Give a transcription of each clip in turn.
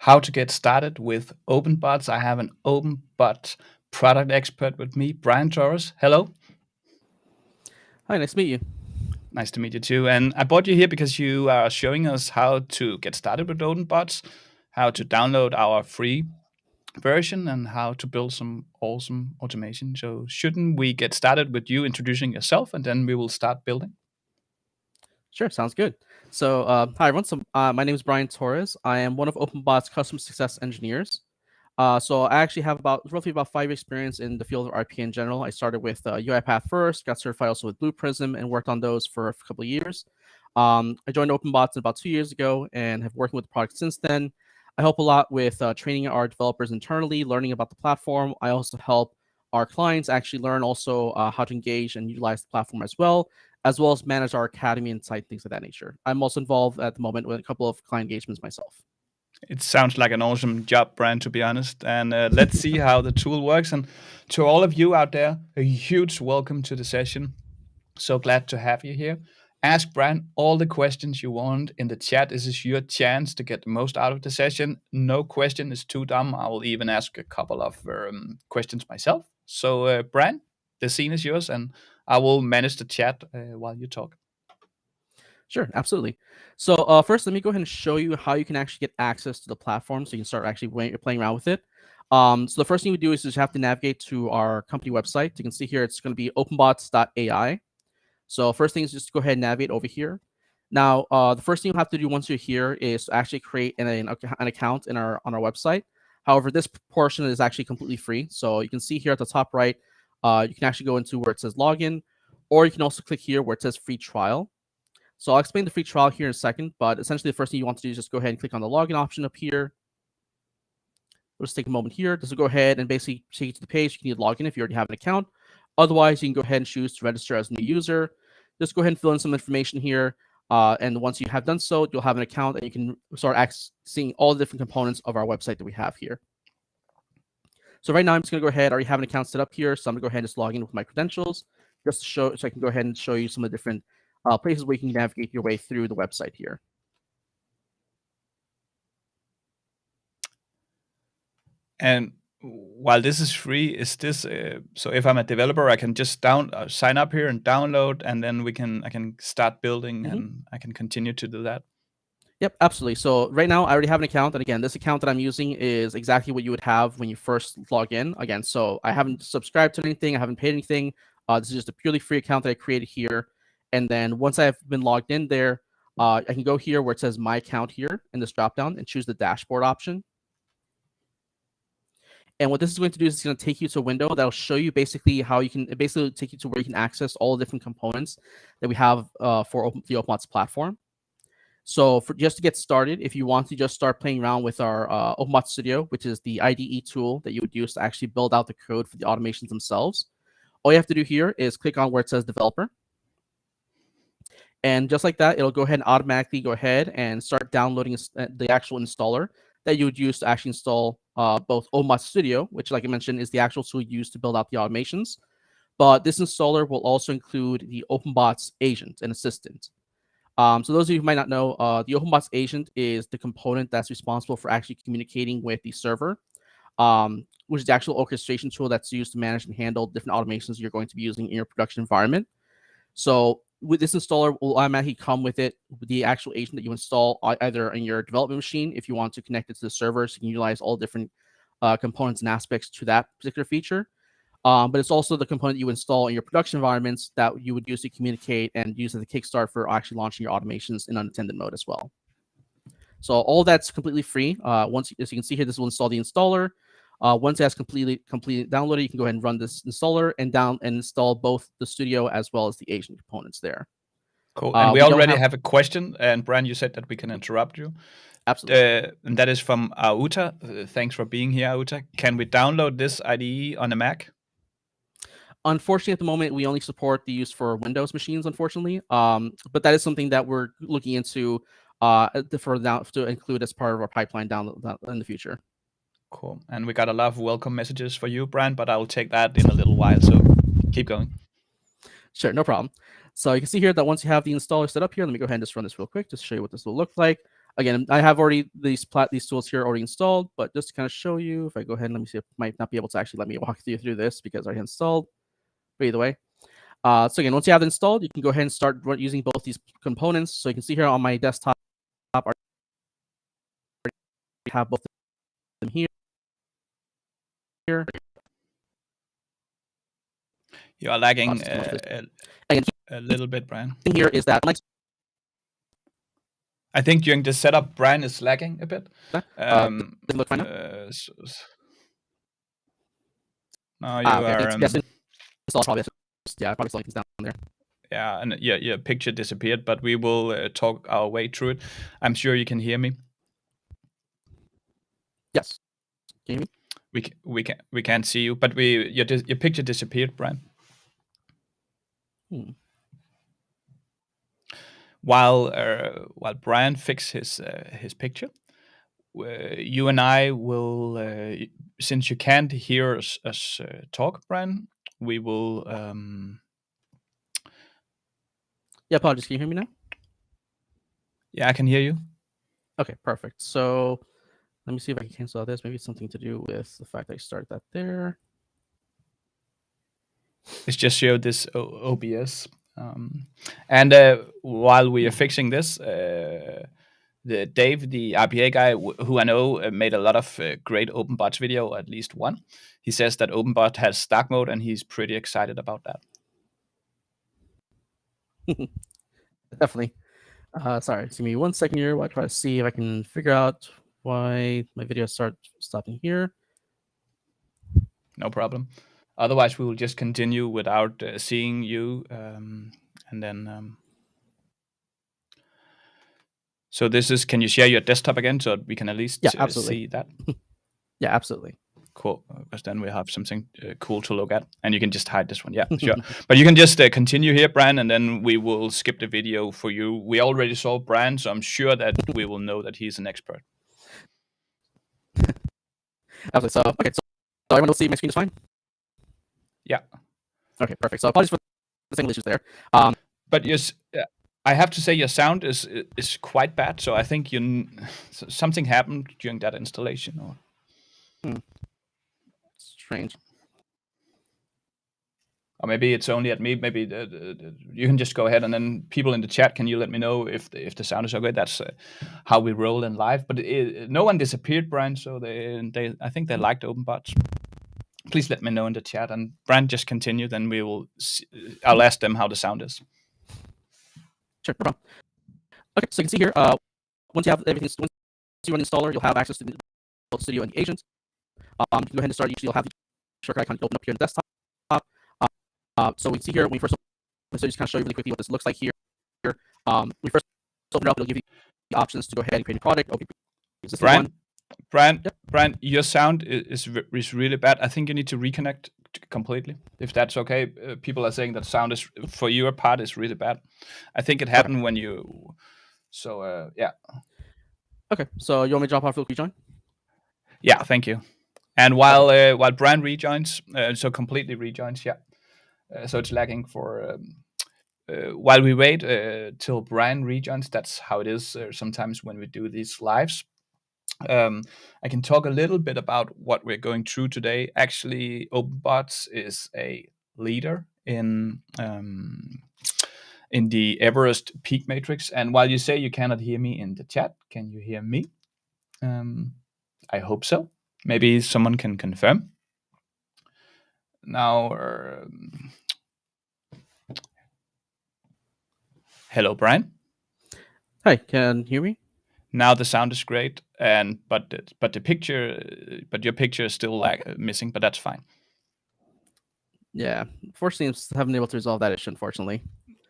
how to get started with OpenBots. I have an OpenBot product expert with me, Brian Torres. Hello. Hi, nice to meet you. Nice to meet you too. And I brought you here because you are showing us how to get started with OpenBots, how to download our free version, and how to build some awesome automation. So shouldn't we get started with you introducing yourself, and then we will start building? Sure, sounds good. So, hi everyone. My name is Brian Torres. I am one of OpenBot's customer success engineers. So I actually have roughly about 5 years experience in the field of RPA in general. I started with UiPath first, got certified also with Blue Prism, and worked on those for a couple of years. I joined OpenBots about 2 years ago and have working with the product since then. I help a lot with training our developers internally, learning about the platform. I also help our clients actually learn also how to engage and utilize the platform as well as manage our academy and site things of that nature. I'm also involved at the moment with a couple of client engagements myself. It sounds like an awesome job, Brian, to be honest. And let's see how the tool works. And to all of you out there, a huge welcome to the session. So glad to have you here. Ask Brian all the questions you want in the chat. This is your chance to get the most out of the session. No question is too dumb. I will even ask a couple of questions myself. So, Brian, the scene is yours, and I will manage the chat while you talk. Sure, absolutely. So first, let me go ahead and show you how you can actually get access to the platform so you can start actually playing around with it. So the first thing we do is just have to navigate to our company website. You can see here it's going to be openbots.ai. So first thing is just go ahead and navigate over here. Now, the first thing you have to do once you're here is to actually create an account on our website. However, this portion is actually completely free. So you can see here at the top right, you can actually go into where it says login, or you can also click here where it says free trial. So I'll explain the free trial here in a second, but essentially the first thing you want to do is just go ahead and click on the login option up here. We'll just take a moment here. This will go ahead and basically take you to the page. You can either log in if you already have an account. Otherwise, you can go ahead and choose to register as a new user. Just go ahead and fill in some information here. And once you have done so, you'll have an account and you can start seeing all the different components of our website that we have here. So right now, I'm just going to go ahead. I already have an account set up here. So I'm going to go ahead and just log in with my credentials just to show, so I can go ahead and show you some of the different places where you can navigate your way through the website here. And while this is free, is this so if I'm a developer, I can just sign up here and download, and then I can start building and I can continue to do that? Yep, absolutely. So right now I already have an account, and again, this account that I'm using is exactly what you would have when you first log in. Again, so I haven't subscribed to anything, I haven't paid anything. This is just a purely free account that I created here. And then once I've been logged in there, I can go here where it says my account here in this dropdown and choose the dashboard option. And what this is going to do is it's going to take you to a window that'll show you basically how you can take you to where you can access all the different components that we have for the OpenBots platform. So just to get started, if you want to just start playing around with our OpenBots Studio, which is the IDE tool that you would use to actually build out the code for the automations themselves, all you have to do here is click on where it says developer. And just like that, it'll go ahead and automatically go ahead and start downloading the actual installer that you would use to actually install both OpenBots Studio, which, like I mentioned, is the actual tool used to build out the automations. But this installer will also include the OpenBots agent and assistant. So those of you who might not know, the OpenBots agent is the component that's responsible for actually communicating with the server, which is the actual orchestration tool that's used to manage and handle different automations you're going to be using in your production environment. So with this installer will automatically come with it, with the actual agent that you install either in your development machine if you want to connect it to the server, so you can utilize all different components and aspects to that particular feature. But it's also the component you install in your production environments that you would use to communicate and use as a kickstart for actually launching your automations in unattended mode as well. So all that's completely free. Once, as you can see here, this will install the installer. Once it has completely downloaded, you can go ahead and run this installer and install both the studio as well as the agent components there. Cool. And we already have a question. And Brian, you said that we can interrupt you. Absolutely. And that is from Auta. Thanks for being here, Auta. Can we download this IDE on a Mac? Unfortunately, at the moment, we only support the use for Windows machines, unfortunately. But that is something that we're looking into to include as part of our pipeline down in the future. Cool. And we got a lot of welcome messages for you, Brian, but I will take that in a little while. So keep going. Sure, no problem. So you can see here that once you have the installer set up here, let me go ahead and just run this real quick, just to show you what this will look like. Again, I have already these tools here already installed, but just to kind of show you, if I go ahead and let me see, if it might not be able to actually let me walk you through this because I already installed. But either way, so again, once you have it installed, you can go ahead and start using both these components. So you can see here on my desktop, I have both of them here. You are lagging a little bit, Brian. Here is that. I think during the setup, Brian is lagging a bit. Does it look fine now? No, you are. It's all probably slowing things down there. Yeah, and your picture disappeared, but we will talk our way through it. I'm sure you can hear me. Yes. Can you hear me? We can't see you, but your picture disappeared, Brian. While Brian fixes his picture, you and I will, since you can't hear us talk, Brian, we will. Yeah, apologies. Can you hear me now? Yeah, I can hear you. Okay, perfect. So let me see if I can cancel out this. Maybe it's something to do with the fact that I started that there. Let's just show this OBS. And while we are fixing this, Dave, the RPA guy, who I know made a lot of great OpenBots video, at least one, he says that OpenBot has dark mode, and he's pretty excited about that. Definitely. Sorry, give me 1 second here while I try to see if I can figure out why my video starts stopping here. No problem. Otherwise, we will just continue without seeing you, and then. So this is. Can you share your desktop again so we can at least see that? Yeah, absolutely. Cool, because then we have something cool to look at, and you can just hide this one. Yeah, sure. But you can just continue here, Brian, and then we will skip the video for you. We already saw Brian, so I'm sure that we will know that he's an expert. Absolutely. So okay, so everyone will see my screen is fine. Yeah. Okay, perfect. So apologies for the single issues there. But yes, I have to say your sound is quite bad. So I think something happened during that installation, or. Strange. Or maybe it's only at me. Maybe you can just go ahead, and then people in the chat, can you let me know if the sound is okay? That's how we roll in live. But no one disappeared, Brian. So I think they liked OpenBots. Please let me know in the chat, and Brian, just continue. Then we will. I'll ask them how the sound is. Sure, no problem. Okay, so you can see here. Once you have everything, once you run installer, you'll have access to the OpenBots Studio and the agents. You can go ahead and start. Usually, you'll have the shortcut icon open up here in the desktop. So we see here when we first open, so just kind of show you really quickly what this looks like here. When we first open it up, it'll give you the options to go ahead and create a product. Okay, Brian, your sound is really bad. I think you need to reconnect completely, if that's okay. People are saying that sound is for your part is really bad. I think it happened when you. So yeah. Okay, so you want me to drop off real quick, rejoin? Yeah, thank you. And while Brian rejoins, so completely rejoins, yeah. So it's lagging for while we wait till Brian rejoins. That's how it is sometimes when we do these lives. I can talk a little bit about what we're going through today. Actually, OpenBots is a leader in the Everest Peak Matrix. And while you say you cannot hear me in the chat, can you hear me? I hope so. Maybe someone can confirm. Now, hello, Brian. Hi, can you hear me? Now the sound is great, but your picture is still missing, but that's fine. Yeah, unfortunately, I haven't been able to resolve that issue. Unfortunately,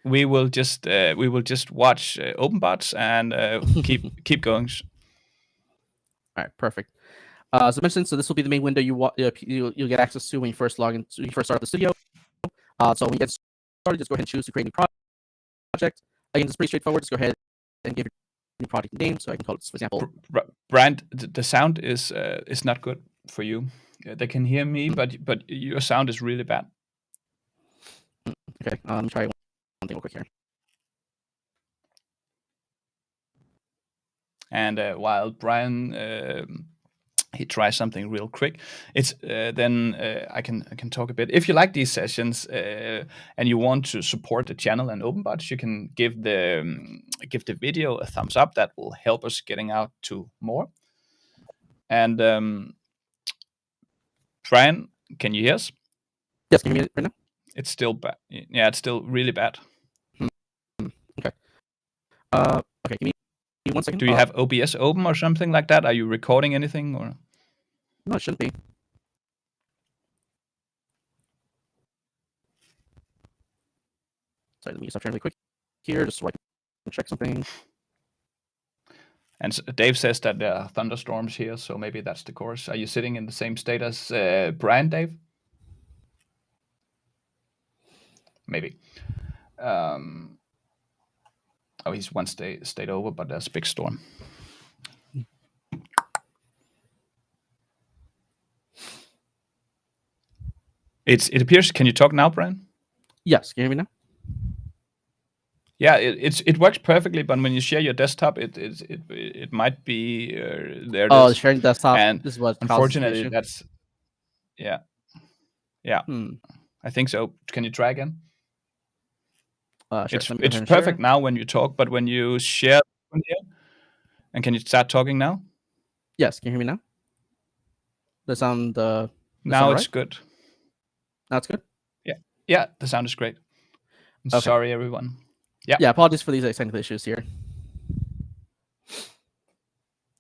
we will just watch OpenBots and keep going. All right, perfect. As I mentioned, so this will be the main window you'll get access to when you first log in. When you first start up the studio. So when you get started, just go ahead and choose to create a new project. Again, it's pretty straightforward. Just go ahead and give your new project name. So I can call it, for example, Brian. The sound is not good for you. They can hear me, but your sound is really bad. Okay, let me try one thing real quick here. And while Brian he tries something real quick, it's then I can talk a bit. If you like these sessions and you want to support the channel and OpenBots, you can give the video a thumbs up. That will help us getting out to more. And Brian, can you hear us? Yes, can you hear me right now? It's still bad. Yeah, it's still really bad. Okay. Okay, give me 1 second. Do you have OBS open or something like that? Are you recording anything or? No, it shouldn't be. Sorry, let me stop sharing really quick here, just so I can check something. And Dave says that there are thunderstorms here, so maybe that's the course. Are you sitting in the same state as Brian, Dave? Maybe. Oh, he's one state over, but there's a big storm. It appears. Can you talk now, Brian? Yes, can you hear me now? Yeah, it works perfectly, but when you share your desktop, it might be there. Oh, sharing desktop. And this is what unfortunately, causes that's yeah. I think so. Can you try again? Sure. It's perfect now when you talk, but when you share here, and can you start talking now? Yes, can you hear me now? The sound. Now it's good. Now it's good. Yeah, the sound is great. Okay. Sorry, everyone. Yeah, apologies for these technical issues here.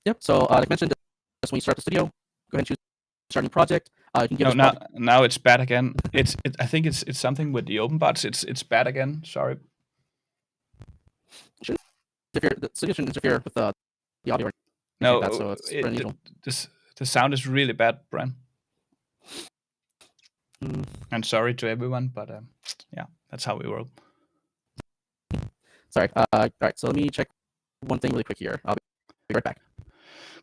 Yep. So like mentioned, just when you start the studio, go ahead and choose start a new project. You can give now it's bad again. I think it's something with the OpenBots. It's bad again. Sorry. The studio shouldn't interfere with the audio. No, like that, so it's unusual. The sound is really bad, Brian. I'm sorry to everyone, but yeah, that's how we roll. Sorry. All right. So let me check one thing really quick here. I'll be right back.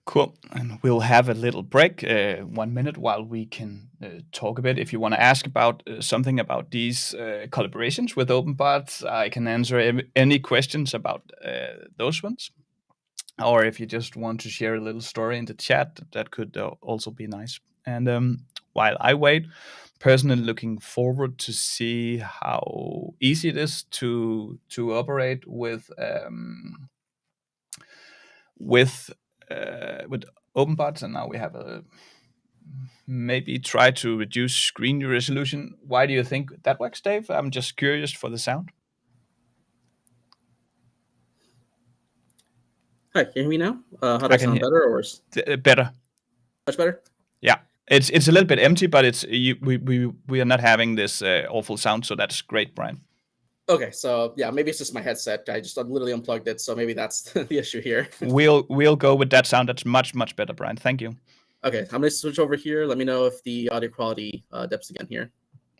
Cool. And we'll have a little break, 1 minute, while we can talk a bit. If you want to ask about something about these collaborations with OpenBots, I can answer any questions about those ones. Or if you just want to share a little story in the chat, that could also be nice. And while I wait, personally looking forward to see how easy it is to operate with OpenBots, and now we have maybe try to reduce screen resolution. Why do you think that works, Dave? I'm just curious for the sound. Hi, can you hear me now? How do I sound, better or worse? Better. Much better? Yeah. It's a little bit empty, but we are not having this awful sound, so that's great, Brian. Okay, so yeah, maybe it's just my headset. I just literally unplugged it, so maybe that's the issue here. We'll go with that sound. That's much better, Brian. Thank you. Okay, I'm gonna switch over here. Let me know if the audio quality dips again here.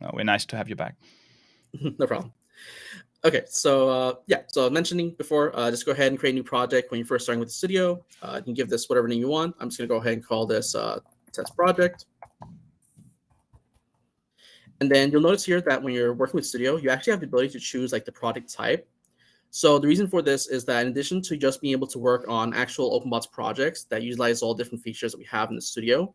Oh, we're nice to have you back. No problem. Okay, so yeah, so mentioning before, just go ahead and create a new project when you're first starting with the studio. You can give this whatever name you want. I'm just gonna go ahead and call this test project. And then you'll notice here that when you're working with Studio, you actually have the ability to choose like the project type. So the reason for this is that in addition to just being able to work on actual OpenBots projects that utilize all different features that we have in the Studio,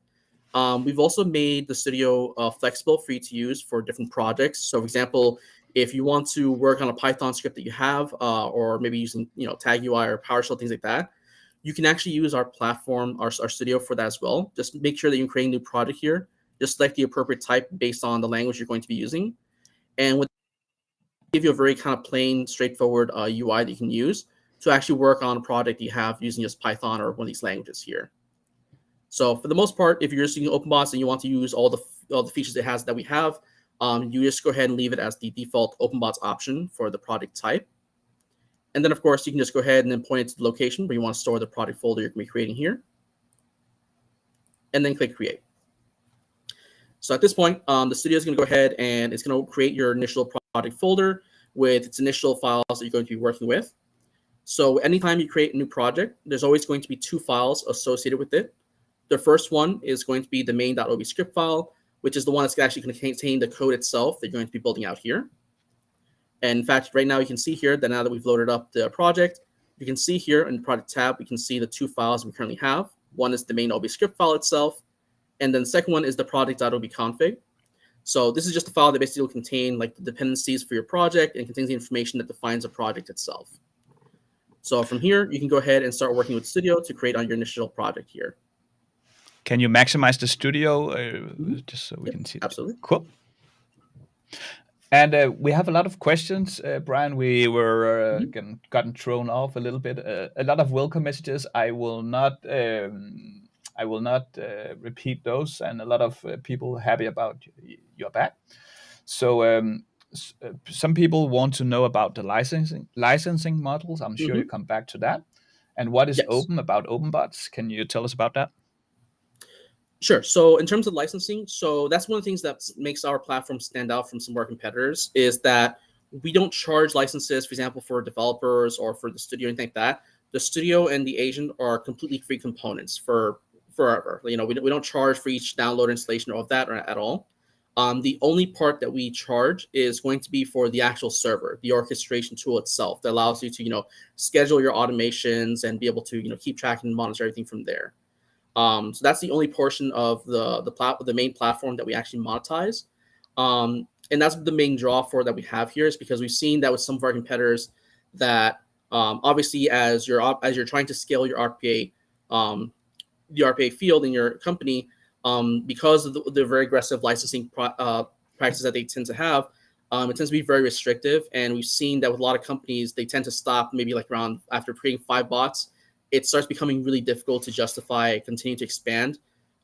we've also made the Studio flexible for you to use for different projects. So for example, if you want to work on a Python script that you have, or maybe using Tag UI or PowerShell, things like that, you can actually use our platform, our Studio for that as well. Just make sure that you're creating a new project here. Just select the appropriate type based on the language you're going to be using. And with give you a very kind of plain, straightforward UI that you can use to actually work on a project you have using just Python or one of these languages here. So for the most part, if you're just using OpenBots and you want to use all the features it has that we have, you just go ahead and leave it as the default OpenBots option for the project type. And then, of course, you can just go ahead and then point it to the location where you want to store the project folder you're going to be creating here. And then click Create. So at this point, the studio is going to go ahead and it's going to create your initial project folder with its initial files that you're going to be working with. So anytime you create a new project, there's always going to be two files associated with it. The first one is going to be the main.obscript file, which is the one that's actually going to contain the code itself that you're going to be building out here. And in fact, right now you can see here that now that we've loaded up the project, you can see here in the project tab, we can see the two files we currently have. One is the main.obscript file itself, and then the second one is the project.obconfig. So this is just a file that basically will contain like the dependencies for your project and contains the information that defines the project itself. So from here, you can go ahead and start working with Studio to create on your initial project here. Can you maximize the studio just so we can see? Absolutely. Cool. And we have a lot of questions, Brian. We were gotten thrown off a little bit. A lot of welcome messages. I will not repeat those, and a lot of people happy about your back. So some people want to know about the licensing models. I'm sure you come back to that. And what is open about OpenBots? Can you tell us about that? Sure. So in terms of licensing, so that's one of the things that makes our platform stand out from some of our competitors is that we don't charge licenses, for example, for developers or for the studio, anything like that. The studio and the agent are completely free components for forever. We don't charge for each download installation of that at all. The only part that we charge is going to be for the actual server, the orchestration tool itself that allows you to, schedule your automations and be able to, keep track and monitor everything from there. So that's the only portion of the main platform that we actually monetize. And that's the main draw for that we have here is because we've seen that with some of our competitors that obviously as you're trying to scale your RPA, the RPA field in your company, because of the very aggressive licensing practices that they tend to have, it tends to be very restrictive. And we've seen that with a lot of companies, they tend to stop maybe like around after creating 5 bots. It starts becoming really difficult to justify continuing to expand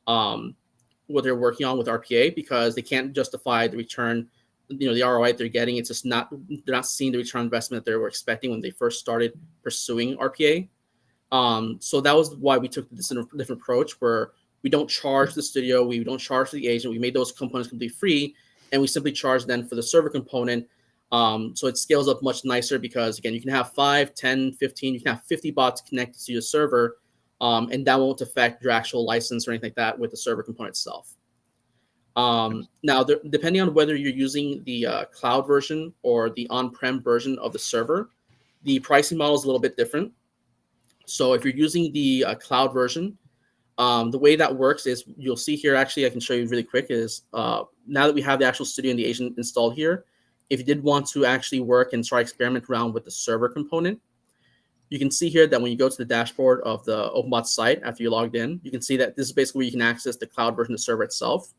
what they're working on with RPA because they can't justify the return, the ROI they're getting. It's just they're not seeing the return on investment that they were expecting when they first started pursuing RPA. So that was why we took this different approach where we don't charge the studio, we don't charge the agent. We made those components completely free, and we simply charge then for the server component. So it scales up much nicer because, again, you can have 5, 10, 15, you can have 50 bots connected to your server, and that won't affect your actual license or anything like that with the server component itself. Now, depending on whether you're using the cloud version or the on-prem version of the server, the pricing model is a little bit different. So if you're using the cloud version, the way that works is you'll see here, actually, I can show you really quick, is now that we have the actual studio and the agent installed here, if you did want to actually work and try experiment around with the server component, you can see here that when you go to the dashboard of the OpenBots site after you logged in, you can see that this is basically where you can access the cloud version of the server itself.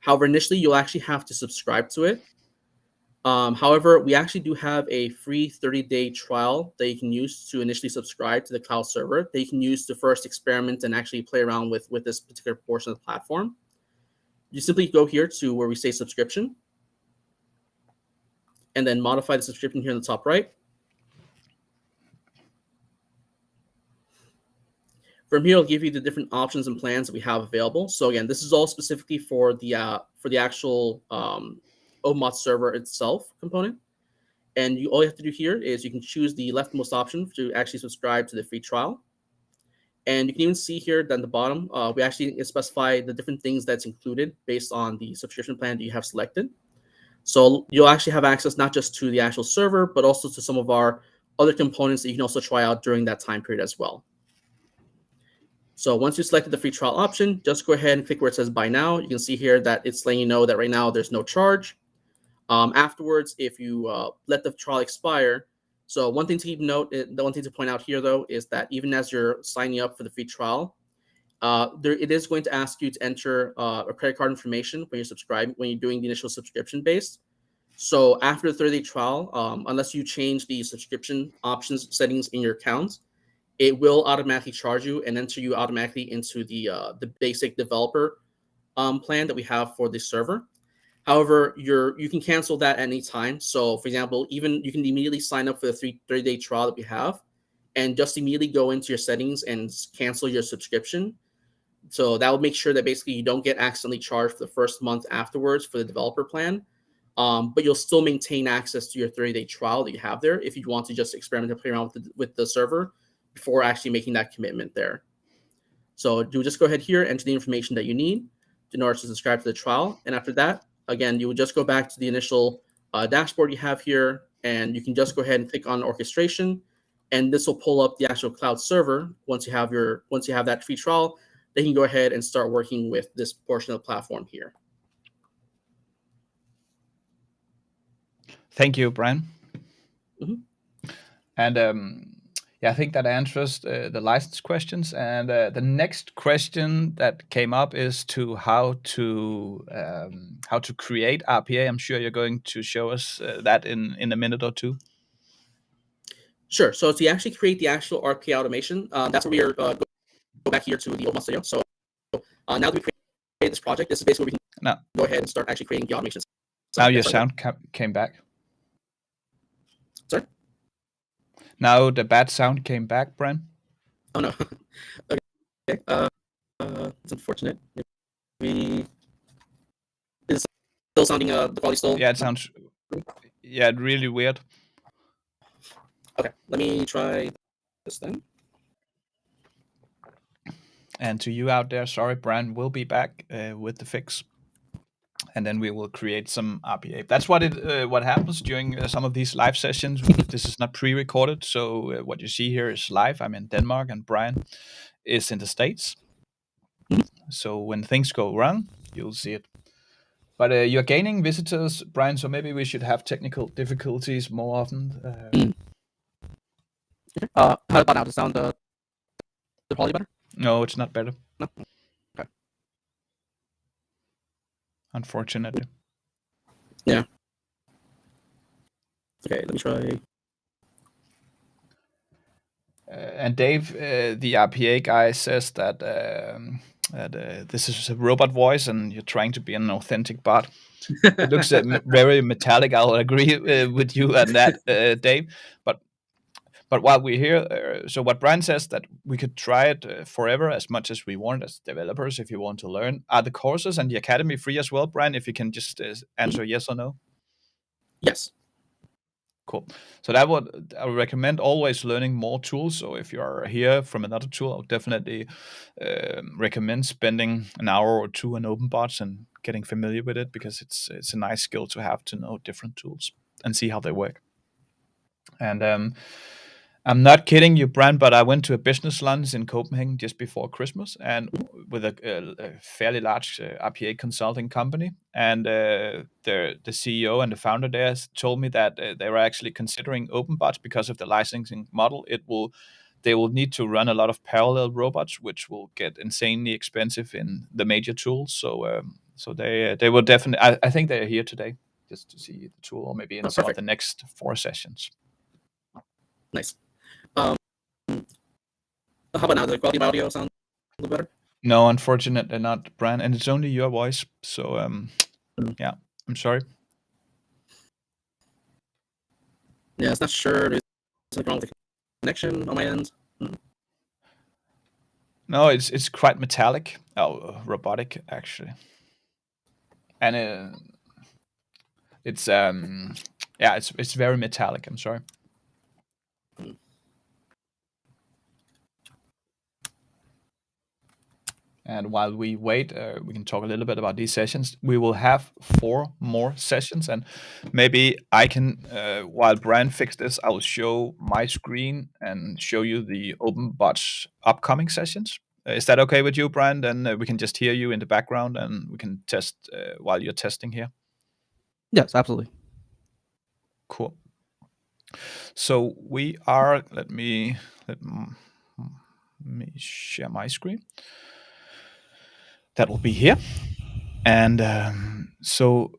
However, initially, you'll actually have to subscribe to it. However, we actually do have a free 30-day trial that you can use to initially subscribe to the cloud server that you can use to first experiment and actually play around with this particular portion of the platform. You simply go here to where we say subscription, and then modify the subscription here in the top right. From here, it'll give you the different options and plans that we have available. So again, this is all specifically for the actual OpenBots server itself component. And all you have to do here is you can choose the leftmost option to actually subscribe to the free trial. And you can even see here down the bottom, we actually specify the different things that's included based on the subscription plan that you have selected. So you'll actually have access not just to the actual server, but also to some of our other components that you can also try out during that time period as well. So once you selected the free trial option, just go ahead and click where it says buy now. You can see here that it's letting you know that right now there's no charge. Afterwards, if you let the trial expire, so one thing to keep note, the one thing to point out here though, is that even as you're signing up for the free trial, it is going to ask you to enter a credit card information when you're subscribing, when you're doing the initial subscription base. So after the 30-day trial, unless you change the subscription options settings in your account, it will automatically charge you and enter you automatically into the basic developer plan that we have for the server. However, you can cancel that at any time. So for example, even you can immediately sign up for the 30-day trial that we have and just immediately go into your settings and cancel your subscription. So that will make sure that basically you don't get accidentally charged for the first month afterwards for the developer plan. But you'll still maintain access to your 30-day trial that you have there if you want to just experiment and play around with the server before actually making that commitment there. So you just go ahead here, enter the information that you need in order to subscribe to the trial. And after that, again, you would just go back to the initial dashboard you have here, and you can just go ahead and click on orchestration. and this will pull up the actual cloud server. Once you have that free trial, then you can go ahead and start working with this portion of the platform here. Thank you, Brian. Mhm. And yeah, I think that answers the license questions. And the next question that came up is to how to create RPA. I'm sure you're going to show us that in a minute or two. Sure. So to actually create the actual RPA automation, that's where we are go back here to the OpenBots Studio. So now that we created this project, this is basically where we can go ahead and start actually creating the automations. So now your sound came back. Sorry? Now the bad sound came back, Brian. Oh, no. Okay. It's unfortunate. Maybe is it still sounding the quality still? Yeah, it sounds really weird. Okay, let me try this then. And to you out there, sorry, Brian will be back with the fix, and then we will create some RPA. That's what happens during some of these live sessions. This is not pre-recorded, so what you see here is live. I'm in Denmark, and Brian is in the States. So when things go wrong, you'll see it. But you're gaining visitors, Brian, so maybe we should have technical difficulties more often. How about now? Does it sound the quality better? No, it's not better. No? Okay. Unfortunately. Yeah. Okay, let me try. And Dave, the RPA guy, says that this is a robot voice and you're trying to be an authentic bot. It looks very metallic. I'll agree with you on that, Dave. But while we're here, so what Brian says that we could try it forever as much as we want as developers if you want to learn. Are the courses and the academy free as well, Brian? If you can just answer yes or no. Yes. Cool. So I would recommend always learning more tools. So if you are here from another tool, I would definitely recommend spending an hour or two on OpenBots and getting familiar with it, because it's a nice skill to have, to know different tools and see how they work. And I'm not kidding you, Brand, but I went to a business lunch in Copenhagen just before Christmas, and with a fairly large RPA consulting company. And the CEO and the founder there told me that they were actually considering OpenBots because of the licensing model. They will need to run a lot of parallel robots, which will get insanely expensive in the major tools. So they will definitely. I think they're here today just to see the tool, or maybe in some of the next 4 sessions. Nice. How about now? The quality of audio sound a little better? No, unfortunately not, Brian, and it's only your voice. So yeah, I'm sorry. Yeah, it's not sure. There's something wrong with the connection on my end. No, it's quite metallic. Oh, robotic actually, and it's it's very metallic. I'm sorry. And while we wait, we can talk a little bit about these sessions. We will have 4 more sessions, and maybe I can, while Brian fixes this, I will show my screen and show you the OpenBots upcoming sessions. Is that okay with you, Brian? Then we can just hear you in the background, and we can test while you're testing here. Yes, absolutely. Cool. So we are. Let me share my screen. That will be here. And so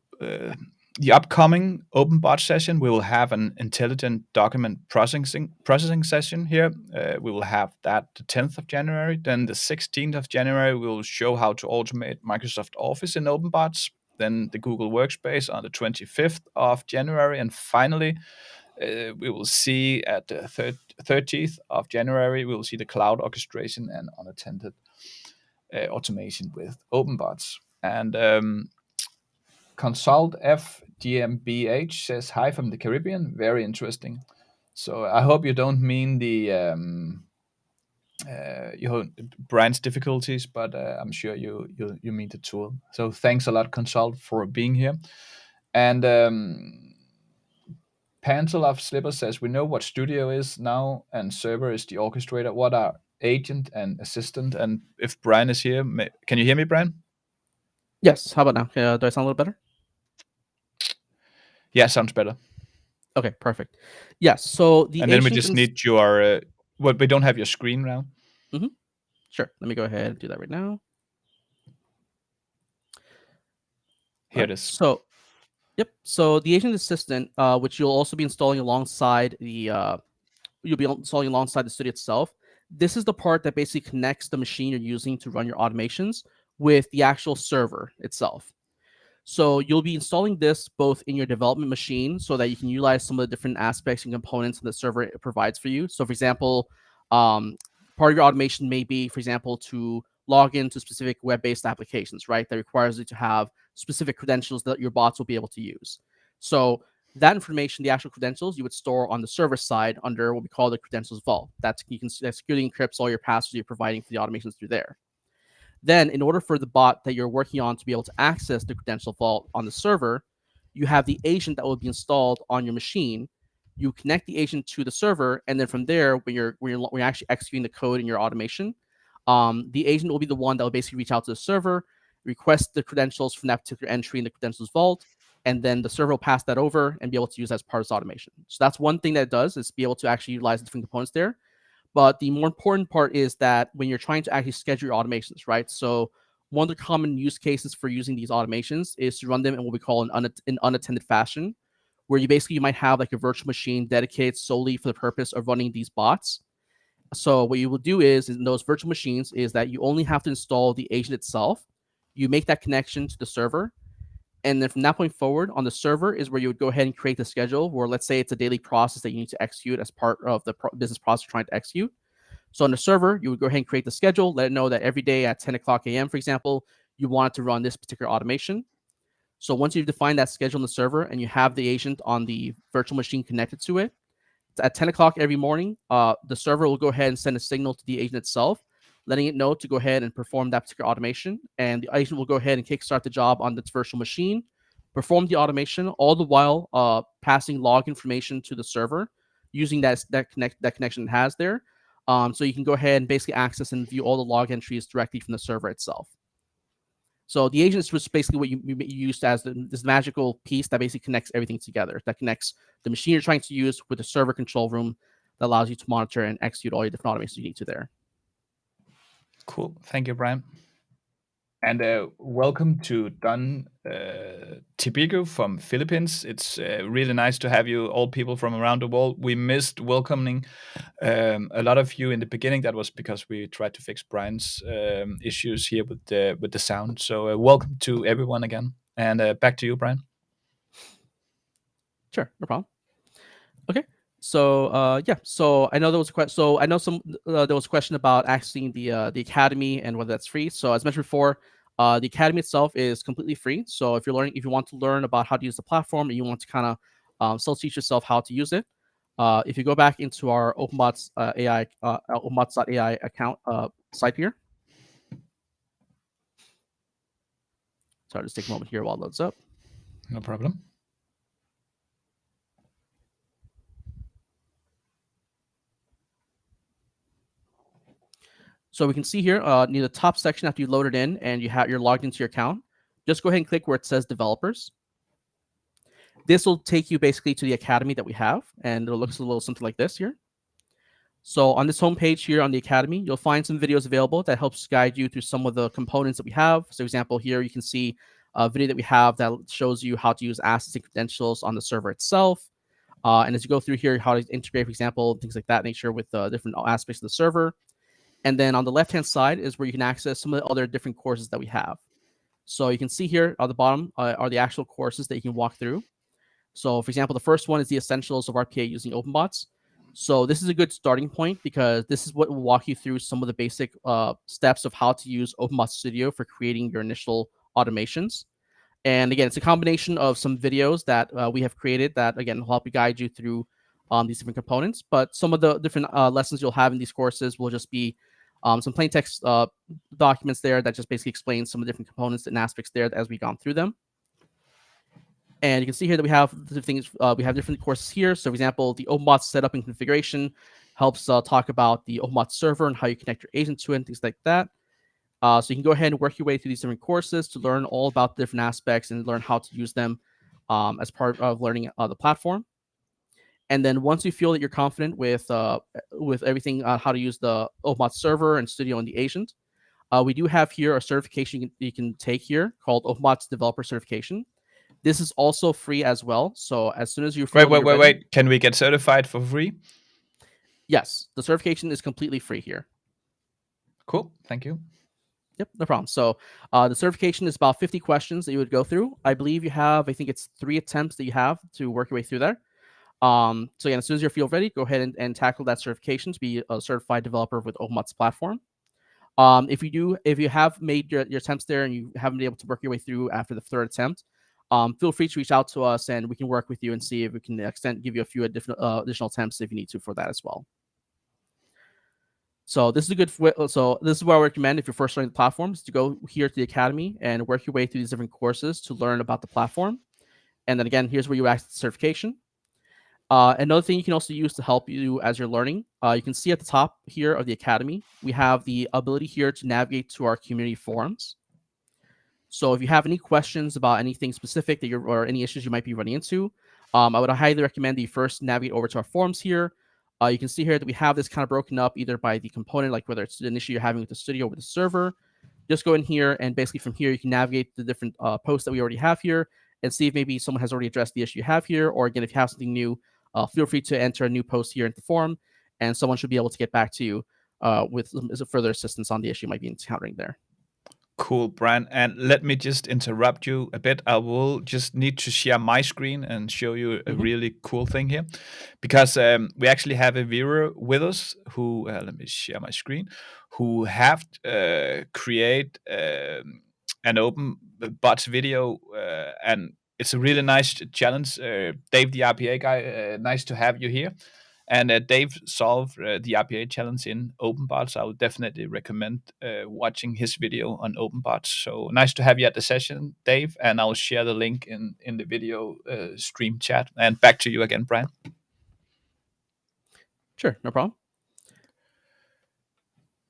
the upcoming OpenBots session, we will have an intelligent document processing session here. We will have that the 10th of January. Then the 16th of January, we will show how to automate Microsoft Office in OpenBots. Then the Google Workspace on the 25th of January. And finally, we will see at the 30th of January, we will see the cloud orchestration and unattended automation with OpenBots. And Consult F GmbH says hi from the Caribbean. Very interesting. So I hope you don't mean the brand's difficulties, but I'm sure you mean the tool. So thanks a lot, Consult, for being here. And Pantelov Slipper says, we know what studio is now, and server is the orchestrator. What are agent and assistant? And if Brian is here, can you hear me, Brian? Yes. How about now? Do I sound a little better? Yeah, sounds better. Okay, perfect. Yes. So the and then we agent just need your we don't have your screen now. Sure. Let me go ahead and do that right now. Here it is. So, yep. So the agent assistant, which you'll also be installing alongside the studio itself. This is the part that basically connects the machine you're using to run your automations with the actual server itself. So you'll be installing this both in your development machine so that you can utilize some of the different aspects and components that the server provides for you. So, for example, part of your automation may be, for example, to log into specific web-based applications, right? That requires you to have specific credentials that your bots will be able to use. So that information, the actual credentials, you would store on the server side under what we call the credentials vault. That securely encrypts all your passwords you're providing for the automations through there. Then, in order for the bot that you're working on to be able to access the credential vault on the server, you have the agent that will be installed on your machine. You connect the agent to the server, and then from there, when you're actually executing the code in your automation, the agent will be the one that will basically reach out to the server, request the credentials from that particular entry in the credentials vault, and then the server will pass that over and be able to use that as part of its automation. So that's one thing that it does, is be able to actually utilize the different components there. But the more important part is that when you're trying to actually schedule your automations, right? So one of the common use cases for using these automations is to run them in what we call an unattended fashion, where you might have like a virtual machine dedicated solely for the purpose of running these bots. So what you will do is in those virtual machines is that you only have to install the agent itself. You make that connection to the server. And then from that point forward, on the server is where you would go ahead and create the schedule, where let's say it's a daily process that you need to execute as part of the business process you're trying to execute. So on the server, you would go ahead and create the schedule, let it know that every day at 10 o'clock a.m., for example, you want to run this particular automation. So once you've defined that schedule on the server and you have the agent on the virtual machine connected to it, at 10 o'clock every morning, the server will go ahead and send a signal to the agent itself, letting it know to go ahead and perform that particular automation. And the agent will go ahead and kickstart the job on its virtual machine, perform the automation, all the while passing log information to the server using that connection it has there. So you can go ahead and basically access and view all the log entries directly from the server itself. So the agent is basically what you used as this magical piece that basically connects everything together, that connects the machine you're trying to use with the server control room that allows you to monitor and execute all your different automations you need to there. Cool. Thank you, Brian. And welcome to Don Tibigo from Philippines. It's really nice to have you, all people from around the world. We missed welcoming a lot of you in the beginning. That was because we tried to fix Brian's issues here with the sound. So welcome to everyone again. And back to you, Brian. Sure, no problem. Okay. So yeah, so I know there was a question. So I know there was a question about accessing the academy and whether that's free. So as mentioned before, the academy itself is completely free. So if you want to learn about how to use the platform and you want to kind of still teach yourself how to use it, if you go back into our OpenBots AI OpenBots.ai account site here. So I'll just take a moment here while it loads up. No problem. So we can see here near the top section after you load it in and you're logged into your account, just go ahead and click where it says developers. This will take you basically to the academy that we have, and it looks a little something like this here. So on this homepage here on the academy, you'll find some videos available that helps guide you through some of the components that we have. So, for example, here you can see a video that we have that shows you how to use assets and credentials on the server itself. And as you go through here, how to integrate, for example, things like that nature with different aspects of the server. And then on the left-hand side is where you can access some of the other different courses that we have. So you can see here at the bottom are the actual courses that you can walk through. So, for example, the first one is the essentials of RPA using OpenBots. So this is a good starting point because this is what will walk you through some of the basic steps of how to use OpenBots Studio for creating your initial automations. And again, it's a combination of some videos that we have created that, again, will help you guide you through these different components. But some of the different lessons you'll have in these courses will just be some plain text documents there that just basically explain some of the different components and aspects there as we've gone through them. And you can see here that we have the things, we have different courses here. So for example, the OpenBots setup and configuration helps talk about the OpenBots server and how you connect your agent to it and things like that. So you can go ahead and work your way through these different courses to learn all about the different aspects and learn how to use them as part of learning the platform. And then once you feel that you're confident with everything on how to use the OpenBots server and Studio and the agent, we do have here a certification you can take here called OpenBots Developer Certification. This is also free as well. So as soon as you feel Wait. Can we get certified for free? Yes, the certification is completely free here. Cool. Thank you. Yep, no problem. So the certification is about 50 questions that you would go through. I believe you have, I think it's 3 attempts that you have to work your way through there. So again, as soon as you feel ready, go ahead and tackle that certification to be a certified developer with OpenBots platform. If you have made your attempts there and you haven't been able to work your way through after the 3rd attempt, feel free to reach out to us and we can work with you and see if we can give you a few additional attempts if you need to for that as well. So this is a good. So this is what I recommend if you're first learning the platform, is to go here to the Academy and work your way through these different courses to learn about the platform. And then again, here's where you access the certification. Another thing you can also use to help you as you're learning, you can see at the top here of the Academy, we have the ability here to navigate to our community forums. So if you have any questions about anything specific that or any issues you might be running into, I would highly recommend that you first navigate over to our forums here. You can see here that we have this kind of broken up either by the component, like whether it's an issue you're having with the studio or with the server. Just go in here and basically from here, you can navigate the different posts that we already have here and see if maybe someone has already addressed the issue you have here. Or again, if you have something new, feel free to enter a new post here into the forum and someone should be able to get back to you with some further assistance on the issue you might be encountering there. Cool, Brian. And let me just interrupt you a bit. I will just need to share my screen and show you a really cool thing here, because we actually have a viewer with us who, let me share my screen, who have create an OpenBots video, and it's a really nice challenge. Dave, the RPA guy, nice to have you here. And Dave solved the RPA challenge in OpenBots. I would definitely recommend watching his video on OpenBots. So nice to have you at the session, Dave. And I'll share the link in the video stream chat. And back to you again, Brian. Sure, no problem.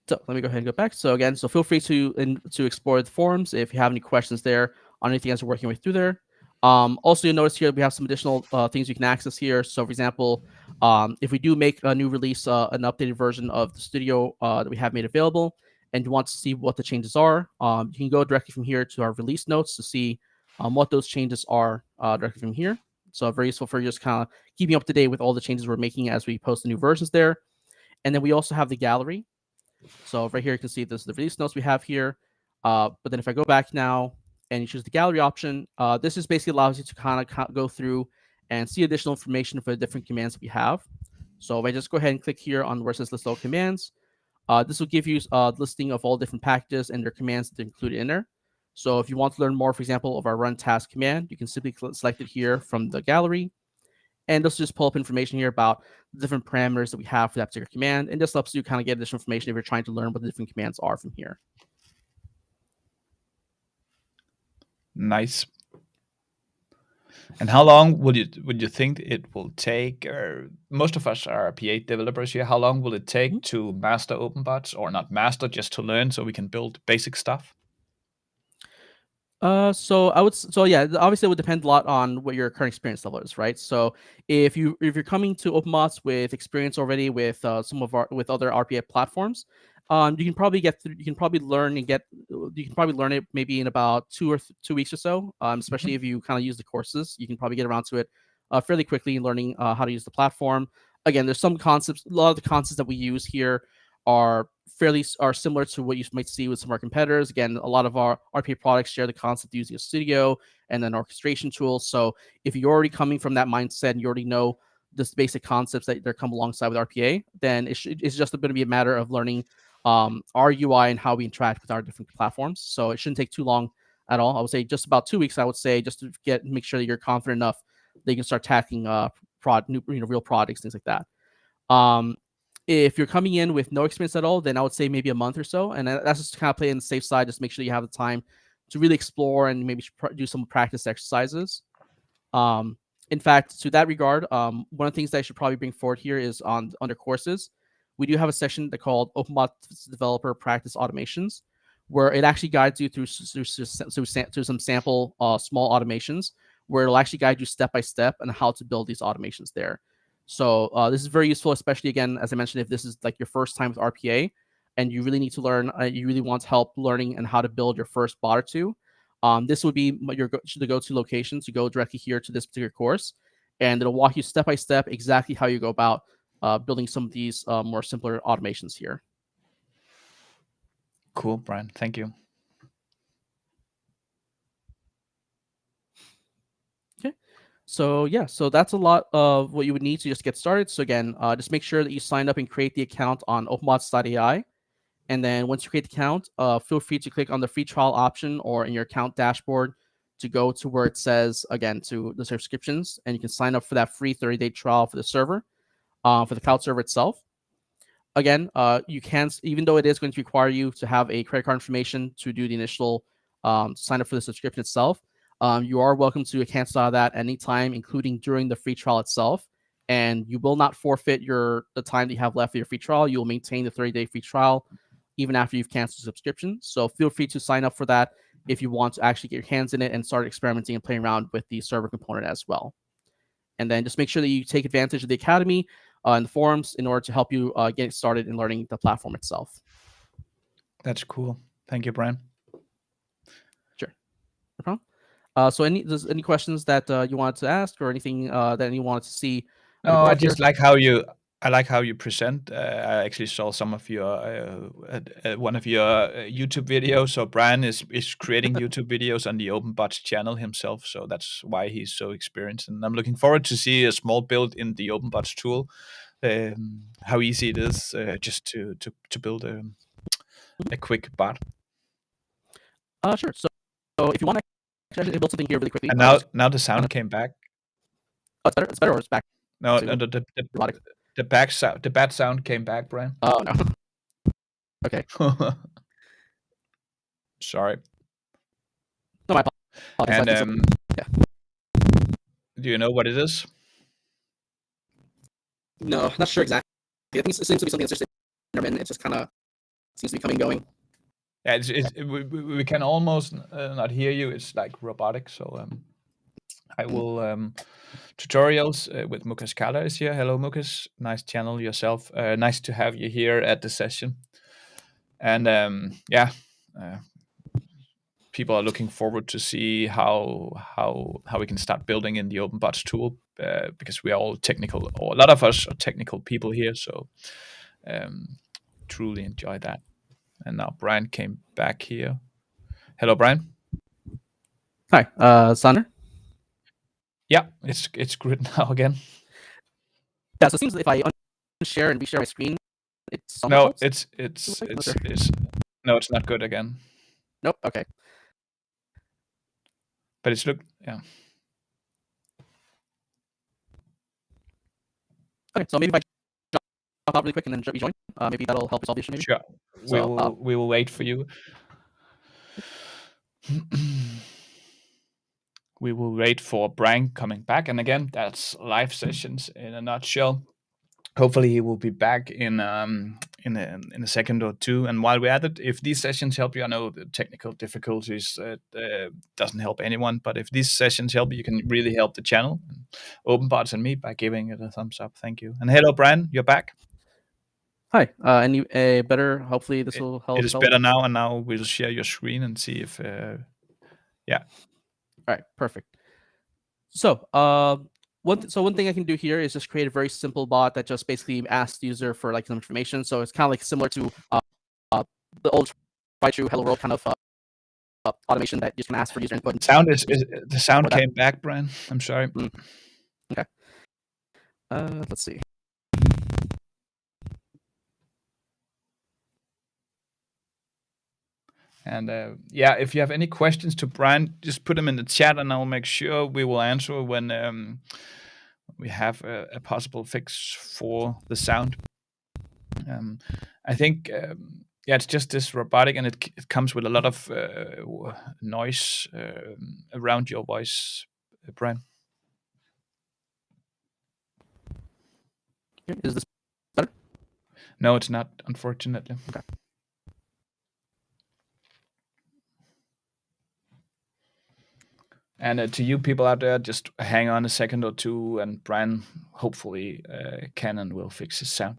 So let me go ahead and go back. So again, so feel free to explore the forums if you have any questions there on anything as we're working way through there. Also, you'll notice here we have some additional things you can access here. So for example, if we do make a new release, an updated version of the studio that we have made available, and you want to see what the changes are, you can go directly from here to our release notes to see what those changes are directly from here. So very useful for just kind of keeping up to date with all the changes we're making as we post the new versions there. And then we also have the gallery. So right here, you can see this is the release notes we have here. But then if I go back now, and you choose the gallery option, this just basically allows you to kind of go through and see additional information for the different commands that we have. So if I just go ahead and click here on where it says list all commands, this will give you a listing of all different packages and their commands that are included in there. So if you want to learn more, for example, of our run task command, you can simply select it here from the gallery. And this will just pull up information here about the different parameters that we have for that particular command. And this helps you kind of get additional information if you're trying to learn what the different commands are from here. Nice. And how long would you think it will take? Most of us are RPA developers here. How long will it take to master OpenBots, or not master, just to learn so we can build basic stuff? So yeah, obviously it would depend a lot on what your current experience level is, right? So if you're coming to OpenBots with experience already with with other RPA platforms, you can probably learn it maybe in about 2 weeks or so. Especially if you kind of use the courses, you can probably get around to it fairly quickly in learning how to use the platform. Again, there's some concepts. A lot of the concepts that we use here are similar to what you might see with some of our competitors. Again, a lot of our RPA products share the concept using a studio and then orchestration tools. So if you're already coming from that mindset and you already know the basic concepts that come alongside with RPA, then it's just going to be a matter of learning our UI and how we interact with our different platforms. So it shouldn't take too long at all. I would say just about 2 weeks. I would say just to make sure that you're confident enough that you can start tackling real products, things like that. If you're coming in with no experience at all, then I would say maybe a month or so. And that's just kind of play on the safe side. Just make sure you have the time to really explore and maybe do some practice exercises. In fact, to that regard, one of the things that I should probably bring forward here is under courses, we do have a section called OpenBots Developer Practice Automations, where it actually guides you through some sample small automations, where it'll actually guide you step by step on how to build these automations there. So this is very useful, especially again, as I mentioned, if this is like your first time with RPA and you really need to learn, you really want help learning and how to build your first bot or two. This would be the go-to location to go directly here to this particular course, and it'll walk you step by step exactly how you go about building some of these more simpler automations here. Cool, Brian. Thank you. Okay. So yeah, so that's a lot of what you would need to just get started. So again, just make sure that you sign up and create the account on openbots.ai. And then once you create the account, feel free to click on the free trial option or in your account dashboard to go to where it says, again, to the subscriptions. And you can sign up for that free 30-day trial for the server, for the cloud server itself. Again, you can, even though it is going to require you to have a credit card information to do the initial sign up for the subscription itself, you are welcome to cancel out of that anytime, including during the free trial itself. And you will not forfeit the time that you have left for your free trial. You will maintain the 30-day free trial even after you've canceled the subscription. So feel free to sign up for that if you want to actually get your hands in it and start experimenting and playing around with the server component as well. And then just make sure that you take advantage of the Academy and the forums in order to help you get started in learning the platform itself. That's cool. Thank you, Brian. Sure. No problem. So any questions that you wanted to ask or anything that you wanted to see? No, I just like how you present. I actually saw some of your one of your YouTube videos. So Brian is creating YouTube videos on the OpenBots channel himself. So that's why he's so experienced. And I'm looking forward to see a small build in the OpenBots tool. How easy it is just to build a quick bot. Sure. So if you want to actually build something here really quickly. And now the sound came back. Oh, it's better. It's better, or it's back. No, the bad sound came back, Brian. Oh no. Okay. Sorry. No, my apologies. And yeah. Do you know what it is? No, not sure exactly. I think it seems to be something that's just intermittent. It just kind of seems to be coming and going. Yeah, we can almost not hear you. It's like robotic. So I will tutorials with Mukesh Kala is here. Hello, Mukesh. Nice channel yourself. Nice to have you here at the session. And yeah, people are looking forward to see how we can start building in the OpenBots tool because we are all technical, or a lot of us are technical people here. So truly enjoy that. And now Brian came back here. Hello, Brian. Hi, Sander. Yeah, it's good now again. Yeah, so it seems if I unshare and reshare my screen, it's no, it's no, it's not good again. Nope. Okay. But it's yeah. Okay, so maybe if I jump out really quick and then rejoin, maybe that'll help resolve the issue. Maybe. Sure. So, we will wait for you. We will wait for Brian coming back, and again, that's live sessions in a nutshell. Hopefully, he will be back in a second or two. And while we're at it, if these sessions help you, I know the technical difficulties doesn't help anyone, but if these sessions help you, can really help the channel, OpenBots and me, by giving it a thumbs up. Thank you. And hello, Brian, you're back. Hi. Any better? Hopefully, this will help. It is better now, and now we'll share your screen and see if. Yeah. All right. Perfect. So, one thing I can do here is just create a very simple bot that just basically asks the user for like some information. So it's kind of like similar to the old try true hello world kind of automation that you just can ask for user input. The sound came back, Brian. I'm sorry. Okay. Let's see. And yeah, if you have any questions to Brian, just put them in the chat, and I'll make sure we will answer when we have a possible fix for the sound. I think, yeah, it's just this robotic, and it comes with a lot of noise around your voice, Brian. Is this better? No, it's not, unfortunately. Okay. And to you people out there, just hang on a second or two, and Brian, hopefully, Canon will fix his sound.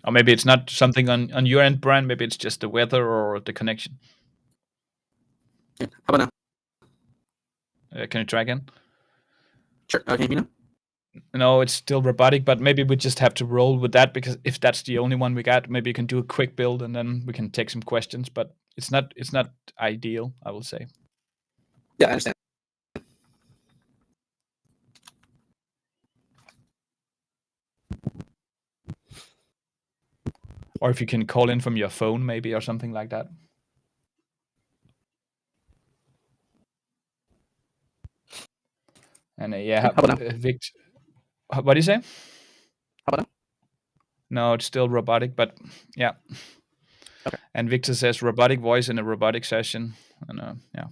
Or maybe it's not something on your end, Brian. Maybe it's just the weather or the connection. Yeah. How about now? Can you try again? Sure. Can you hear me now? No, it's still robotic, but maybe we just have to roll with that, because if that's the only one we got, maybe you can do a quick build and then we can take some questions. But it's not ideal, I will say. Yeah, I understand. Or if you can call in from your phone, maybe, or something like that. And yeah, How about now? Victor, what do you say? How about now? No, it's still robotic, but yeah. Okay. And Victor says robotic voice in a robotic session. And yeah.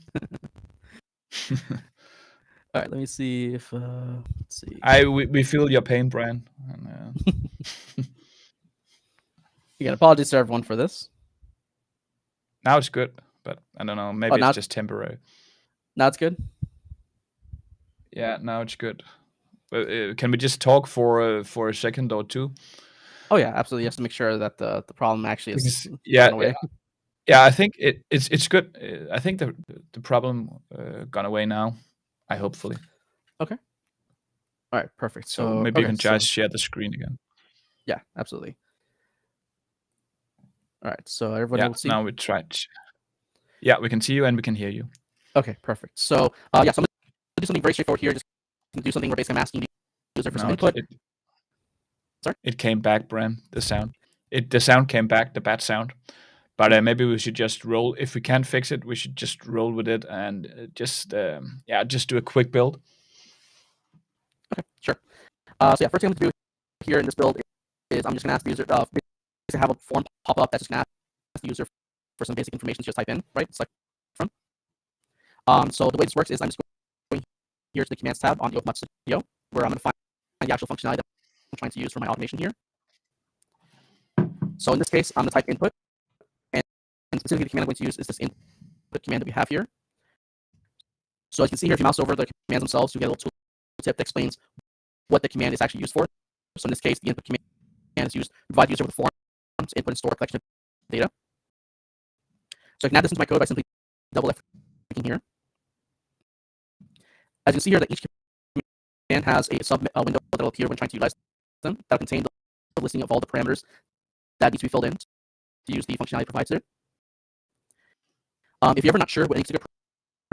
All right, let me see if let's see. We feel your pain, Brian. And, Again, apologies to everyone for this. now it's good, but I don't know. Maybe it's just temporary. Now it's good. Yeah, now it's good. Can we just talk for a second or two? Oh yeah, absolutely. Just to make sure that the problem actually is gone away. Yeah, I think it's good. I think the problem gone away now. Hopefully. Okay. All right, perfect. So maybe you can just share the screen again. Yeah, absolutely. All right, so everybody will see. Now we tried. Yeah, we can see you and we can hear you. Okay, perfect. So yeah, so I'm gonna do something very straightforward here. Just do something where basically I'm asking the user for some input. Sorry? It came back, Bram. The sound. The sound came back. The bad sound. But maybe we should just roll. If we can't fix it, we should just roll with it and just do a quick build. Okay, sure. So yeah, first thing I'm going to do here in this build is I'm just going to ask the user to have a form pop up that's just going to ask the user for some basic information to just type in, right? Select from. So the way this works is I'm just going here to the commands tab on the OpenBots Studio, where I'm going to find the actual functionality that I'm trying to use for my automation here. So in this case, I'm going to type input, and specifically the command I'm going to use is this input command that we have here. So as you can see here, if you mouse over the commands themselves, you get a little tooltip that explains what the command is actually used for. So in this case, the input command is used to provide the user with a form to input and store a collection of data. So I can add this into my code by simply double-clicking here. As you can see here, that each command has a sub window that will appear when trying to utilize them. That will contain the listing of all the parameters that need to be filled in to use the functionality provided there. If you're ever not sure what any particular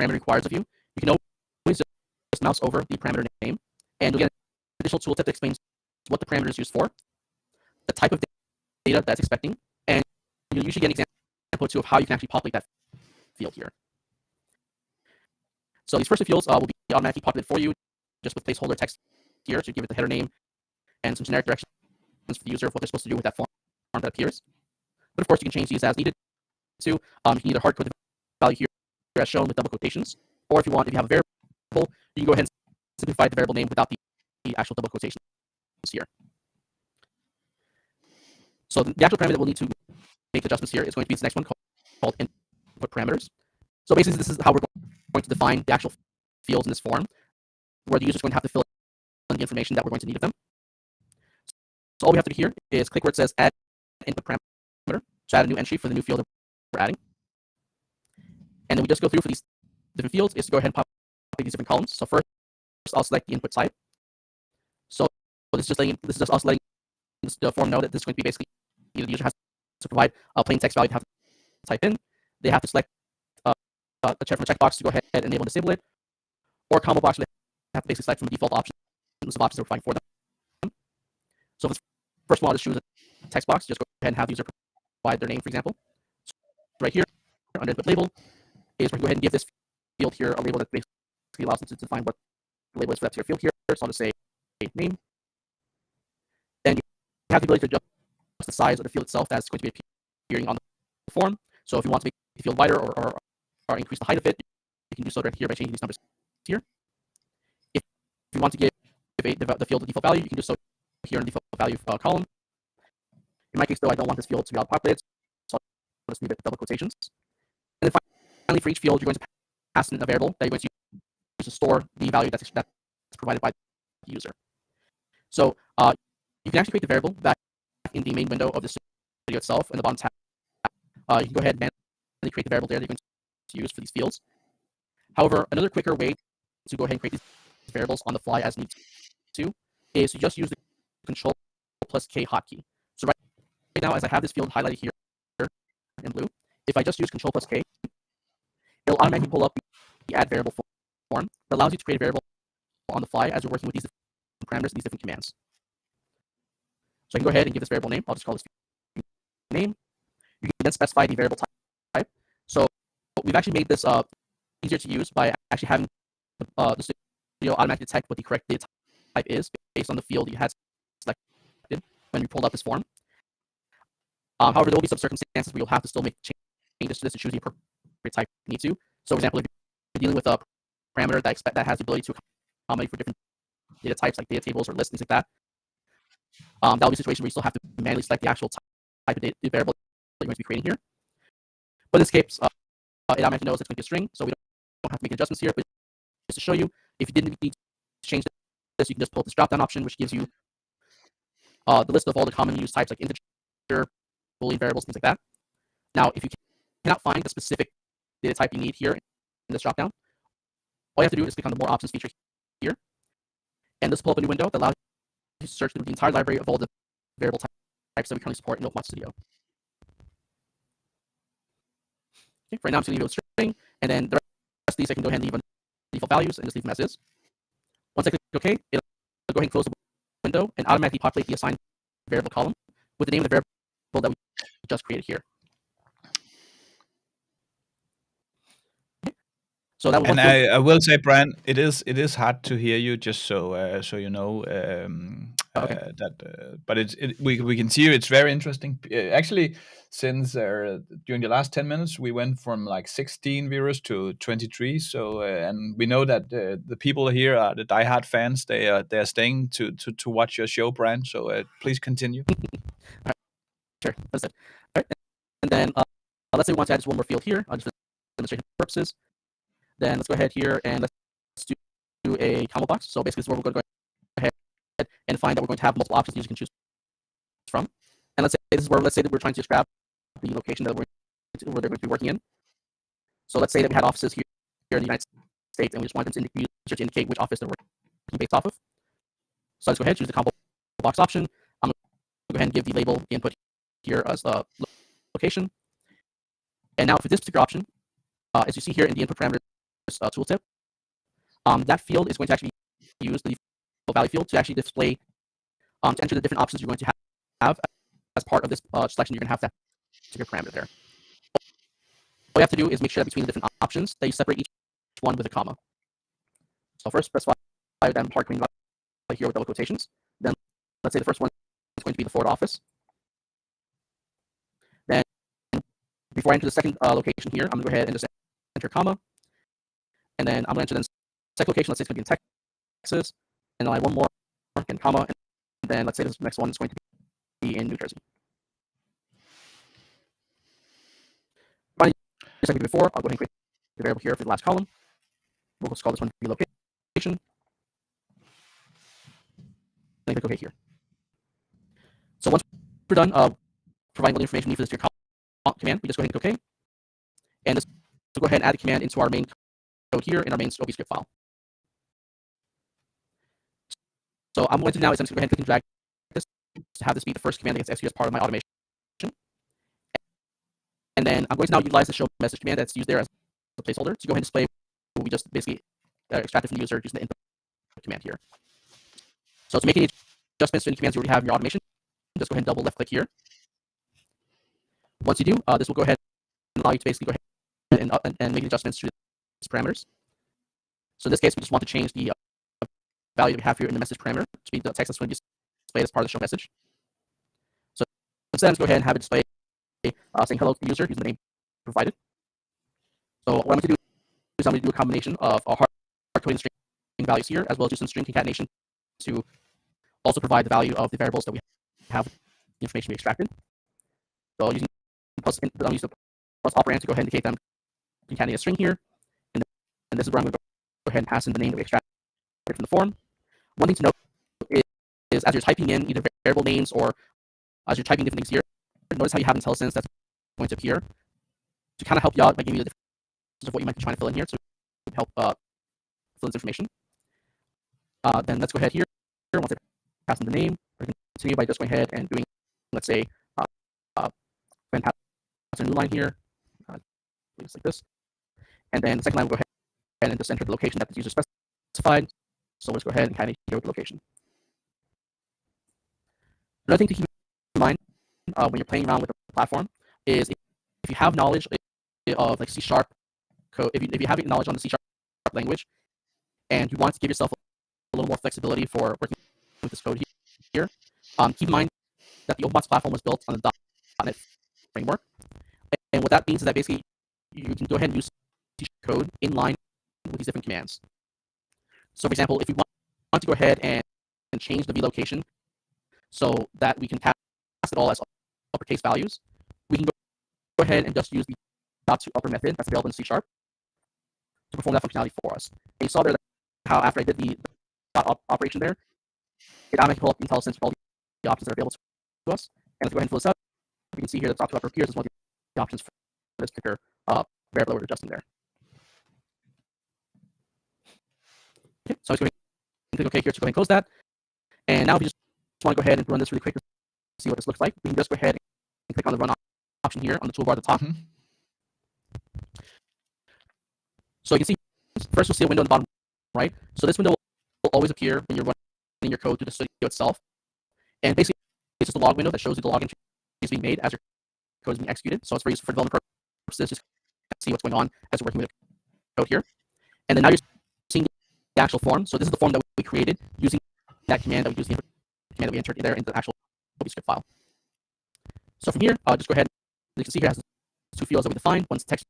parameter requires of you, you can always just mouse over the parameter name, and you'll get an additional tooltip that explains what the parameter is used for, the type of data that's expecting, and you'll usually get an example or two of how you can actually populate that field here. So these first two fields will be automatically populated for you, just with placeholder text here to give it the header name and some generic directions for the user of what they're supposed to do with that form that appears. But of course, you can change these as needed to. You can either hard code the value here as shown with double quotations, or if you have a variable, you can go ahead and simplify the variable name without the actual double quotations here. So the actual parameter that we'll need to make adjustments here is going to be this next one called input parameters. So basically, this is how we're going to define the actual fields in this form, where the user is going to have to fill in the information that we're going to need of them. So all we have to do here is click where it says add input parameter to add a new entry for the new field that we're adding. And then we just go through for these different fields is to go ahead and populate these different columns. So first, I'll select the input type. So this is just us letting the form know that this is going to be basically either the user has to provide a plain text value to have to type in, they have to select a check from a checkbox to go ahead and enable and disable it, or a combo box, they have to basically select from the default options of options that we're providing for them. So for the first one, I'll just choose a text box. Just go ahead and have the user provide their name, for example. So right here, under input label, is we're going to go ahead and give this field here a label that basically allows them to define what the label is for that particular field here. So I'll just say name. Then you have the ability to adjust the size of the field itself that's going to be appearing on the form. So if you want to make the field wider or increase the height of it, you can do so right here by changing these numbers here. If you want to give the field a default value, you can do so here in the default value column. In my case, though, I don't want this field to be auto-populated, so I'll just leave it with double quotations. And then finally, for each field, you're going to pass in a variable that you're going to use to store the value that's provided by the user. So you can actually create the variable back in the main window of the studio itself in the bottom tab. You can go ahead and manually create the variable there that you're going to use for these fields. However, another quicker way to go ahead and create these variables on the fly as needed to is to just use the Ctrl+K hotkey. So right now, as I have this field highlighted here in blue, if I just use Ctrl+K, it'll automatically pull up the add variable form that allows you to create a variable on the fly as you're working with these different parameters and these different commands. So I can go ahead and give this variable name. I'll just call this name. You can then specify the variable type. So we've actually made this easier to use by actually having the studio automatically detect what the correct data type is based on the field you had selected when you pulled up this form. However, there will be some circumstances where you'll have to still make changes to this to choose the appropriate type you need to. So, for example, if you're dealing with a parameter that has the ability to accommodate for different data types like data tables or lists, things like that, that'll be a situation where you still have to manually select the actual type of data variable that you're going to be creating here. But in this case, it automatically knows it's going to be a string, so we don't have to make adjustments here. But just to show you, if you didn't need to change this, you can just pull up this drop-down option, which gives you the list of all the common used types like integer, Boolean variables, things like that. Now, if you cannot find the specific data type you need here in this drop-down, all you have to do is click on the More Options feature here, and this will pull up a new window that allows you to search through the entire library of all the variable types that we currently support in OpenBots Studio. Okay, right now I'm just going to leave it with string, and then the rest of these I can go ahead and leave on default values and just leave them as is. Once I click OK, it'll go ahead and close the window and automatically populate the assigned variable column with the name of the variable that we just created here. Okay. So that was And I will say, Brian, it is hard to hear you. Just so you know okay. but we can see you. It's very interesting. Actually, since during the last 10 minutes, we went from like 16 viewers to 23. So and we know that the people here are the diehard fans. They are staying to watch your show, Brian. So please continue. All right. Sure, that's it. All right. And then let's say we want to add just one more field here, just for demonstration purposes. Then let's go ahead here and let's do a combo box. So basically, this is where we're going to go ahead and find that we're going to have multiple options you can choose from. And let's say that we're trying to just grab the location that where they're going to be working in. So let's say that we had offices here in the United States, and we just want them to indicate which office they're working based off of. So let's go ahead and choose the combo box option. I'm going to go ahead and give the label the input here as the location. And now for this particular option, as you see here in the input parameters tooltip, that field is going to actually use the default value field to actually display, to enter the different options you're going to have as part of this selection. You're going to have that particular parameter there. All you have to do is make sure that between the different options that you separate each one with a comma. So first specify that I'm hard coding here with double quotations. Then let's say the first one is going to be the forward office. Then before I enter the second location here, I'm going to go ahead and just enter a comma. And then I'm going to enter the second location. Let's say it's going to be in Texas. And then I have one more and comma. And then let's say this next one is going to be in New Jersey. Finally, just like we did before, I'll go ahead and create the variable here for the last column. We'll just call this one location. And click OK here. So once we're done providing all the information we need for this to your command, we just go ahead and click OK. And this will go ahead and add the command into our main code here in our main.obscript file. So I'm going to now essentially go ahead and click and drag this to have this be the first command that gets executed as part of my automation. And then I'm going to now utilize the show message command that's used there as a placeholder to go ahead and display what we just basically extracted from the user using the input command here. So to make any adjustments to any commands you already have in your automation, just go ahead and double left click here. Once you do, this will go ahead and allow you to basically go ahead and make adjustments to these parameters. So in this case, we just want to change the value that we have here in the message parameter to be the text that's going to be displayed as part of the show message. So instead, let's go ahead and have it display saying hello to the user using the name provided. So what I'm going to do is I'm going to do a combination of hard coding string values here, as well as do some string concatenation to also provide the value of the variables that we have, the information we extracted. So using I'll use the plus operand to go ahead and indicate them, concatenate a string here, and this is where I'm going to go ahead and pass in the name that we extracted from the form. One thing to note is as you're typing in either variable names or as you're typing different things here, notice how you have IntelliSense that's going to appear to kind of help you out by giving you the difference of what you might be trying to fill in here to help fill in this information. Then let's go ahead here. Once I pass in the name, we're going to continue by just going ahead and doing, let's say, then pass a new line here, just like this. And then the second line, we'll go ahead and just enter the location that the user specified. So let's go ahead and kind of here with the location. Another thing to keep in mind when you're playing around with the platform is if you have knowledge of like C# code, if you have knowledge on the C# language, and you want to give yourself a little more flexibility for working with this code here, keep in mind that the OpenBots platform was built on the .NET framework. And what that means is that basically you can go ahead and use C# code in line with these different commands. So for example, if we want to go ahead and change the vLocation so that we can pass it all as uppercase values, we can go ahead and just use the .toUpper method that's available in C# to perform that functionality for us. And you saw there how after I did the operation there, it automatically pulled up IntelliSense for all the options that are available to us. And let's go ahead and fill this up. You can see here that .toUpper appears as one of the options for this particular variable we're adjusting there. Okay, so I'm just going to click OK here to go ahead and close that. And now if you just want to go ahead and run this really quick to see what this looks like, we can just go ahead and click on the run option here on the toolbar at the top. So you can see first you'll see a window in the bottom right. So this window will always appear when you're running your code through the studio itself. And basically it's just a log window that shows you the log entry is being made as your code is being executed. So it's for use for development purposes, just see what's going on as we're working with the code here. And then now you're seeing the actual form. So this is the form that we created using that command that we used, the command that we entered there in the actual OpenBots file. So from here, just go ahead. You can see here it has two fields that we defined. One's the text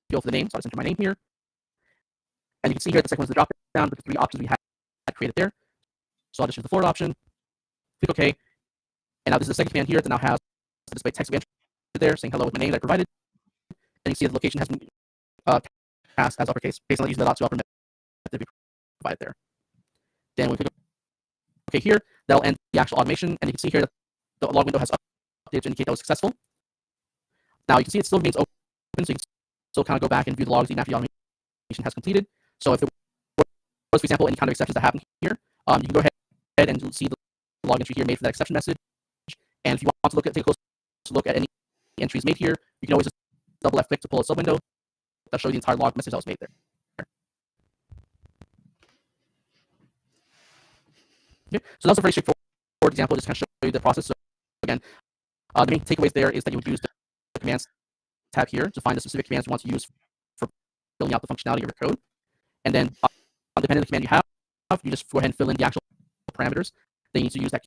field for the name, so I'll just enter my name here. And you can see here the second one's the drop down with the three options we had created there. So I'll just choose the forward option, click OK. And now this is the second command here that now has the display text we entered there saying hello with my name that I provided. And you see the location has been passed as uppercase based on using the .toUpper method that we provided there. Then we click OK here, that'll end the actual automation. And you can see here that the log window has updated to indicate that was successful. Now you can see it still remains open, so you can still kind of go back and view the logs even after the automation has completed. So if there was, for example, any kind of exceptions that happen here, you can go ahead and see the log entry here made for that exception message. And if you want to take a close look at any entries made here, you can always just double left click to pull a sub window that shows the entire log message that was made there. Okay, so that's a very straightforward example, just kind of show you the process. So again, the main takeaways there is that you would use the commands tab here to find the specific commands you want to use for filling out the functionality of your code. And then, depending on the command you have, you just go ahead and fill in the actual parameters that you need to use that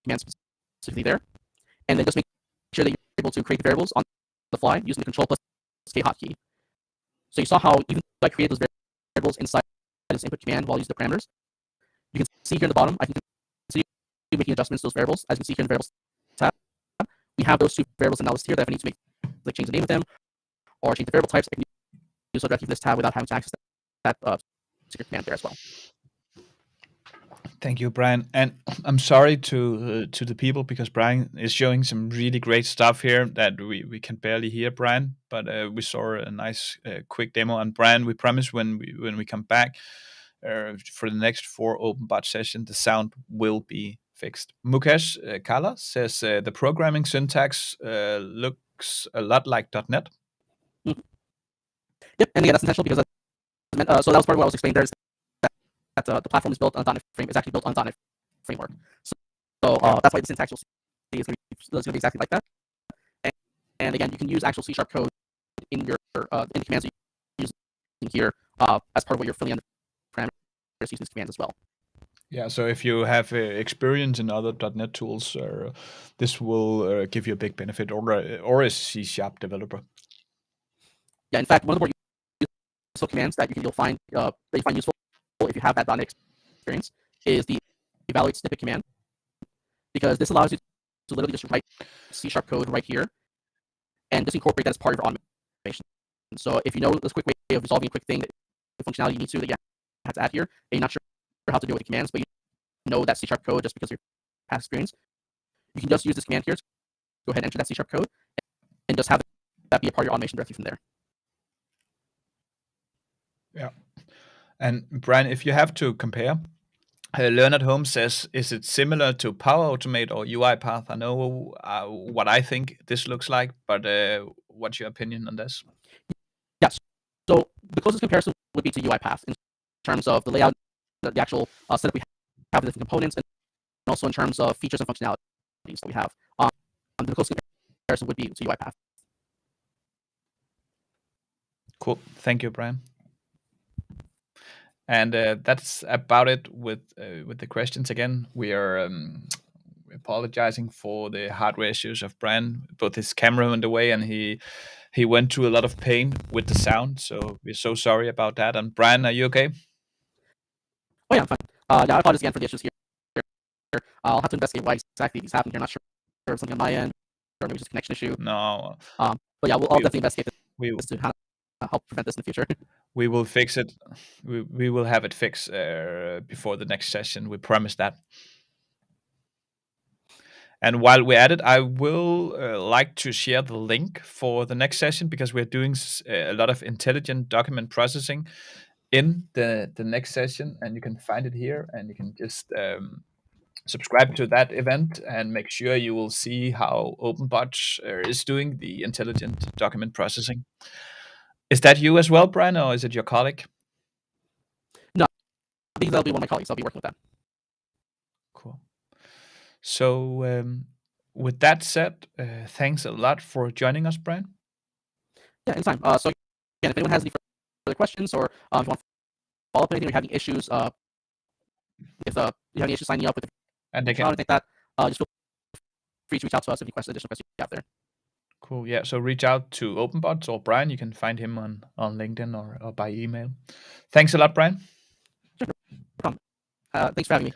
command specifically there. And then just make sure that you're able to create the variables on the fly using the Ctrl+K hotkey. So you saw how even though I created those variables inside this input command while using the parameters, you can see here in the bottom, I can continue making adjustments to those variables. As you can see here in the variables tab, we have those two variables in that list here that if I need to make, like, change the name of them or change the variable types, I can do so directly from this tab without having to access that secret command there as well. Thank you, Brian. And I'm sorry to the people because Brian is showing some really great stuff here that we can barely hear, Brian. But we saw a nice quick demo. And Brian, we promise when we come back for the next 4 OpenBots sessions, the sound will be fixed. Mukesh Kala says the programming syntax looks a lot like .NET. Mm-hmm. Yep, and again, that's intentional because so that was part of what I was explaining there. Is that the platform is built on .NET frame is actually built on .NET framework. So that's why the syntax you'll see is going to be exactly like that. And again, you can use actual C# code in your in the commands you're using here as part of what you're filling in the parameters using these commands as well. Yeah, so if you have experience in other .NET tools, this will give you a big benefit, or a C# developer. Yeah, in fact, one of the more useful commands that you'll find useful if you have that .NET experience is the evaluate snippet command. because this allows you to literally just write C# code right here and just incorporate that as part of your automation. So if you know this quick way of resolving a quick thing, the functionality you need to that you have to add here, and you're not sure how to do it with the commands, but you know that C# code just because of your past experience, you can just use this command here to go ahead and enter that C# code and just have that be a part of your automation directly from there. Yeah. And Brian, if you have to compare, Learn at Home says, is it similar to Power Automate or UiPath? I know what I think this looks like, but what's your opinion on this? Yes. So the closest comparison would be to UiPath in terms of the layout, the actual setup we have with different components, and also in terms of features and functionalities that we have. The closest comparison would be to UiPath. Cool. Thank you, Brian. And that's about it with the questions. Again, we are apologizing for the hardware issues of Brian. Both his camera went away, and he went through a lot of pain with the sound. So we're so sorry about that. And Brian, are you okay? Oh yeah, I'm fine. Yeah, I apologize again for the issues here. I'll have to investigate why exactly these happened here. Not sure if something on my end or maybe just a connection issue. No. But yeah, I'll definitely investigate this to help prevent this in the future. We will fix it. We will have it fixed before the next session. We promise that. And while we're at it, I will like to share the link for the next session, because we're doing a lot of intelligent document processing in the next session, and you can find it here, and you can just subscribe to that event and make sure you will see how OpenBots is doing the intelligent document processing. Is that you as well, Brian, or is it your colleague? No, I think that'll be one of my colleagues. I'll be working with that. Cool. So with that said, thanks a lot for joining us, Brian. Yeah, anytime. So again, if anyone has any further questions, or if you want to follow up anything, or you're having issues, if you have any issues signing up with and they can anything like that, just feel free to reach out to us if you have additional questions you have there. Cool. Yeah. So reach out to OpenBots or Brian. You can find him on LinkedIn or by email. Thanks a lot, Brian. Sure. No problem. Thanks for having me.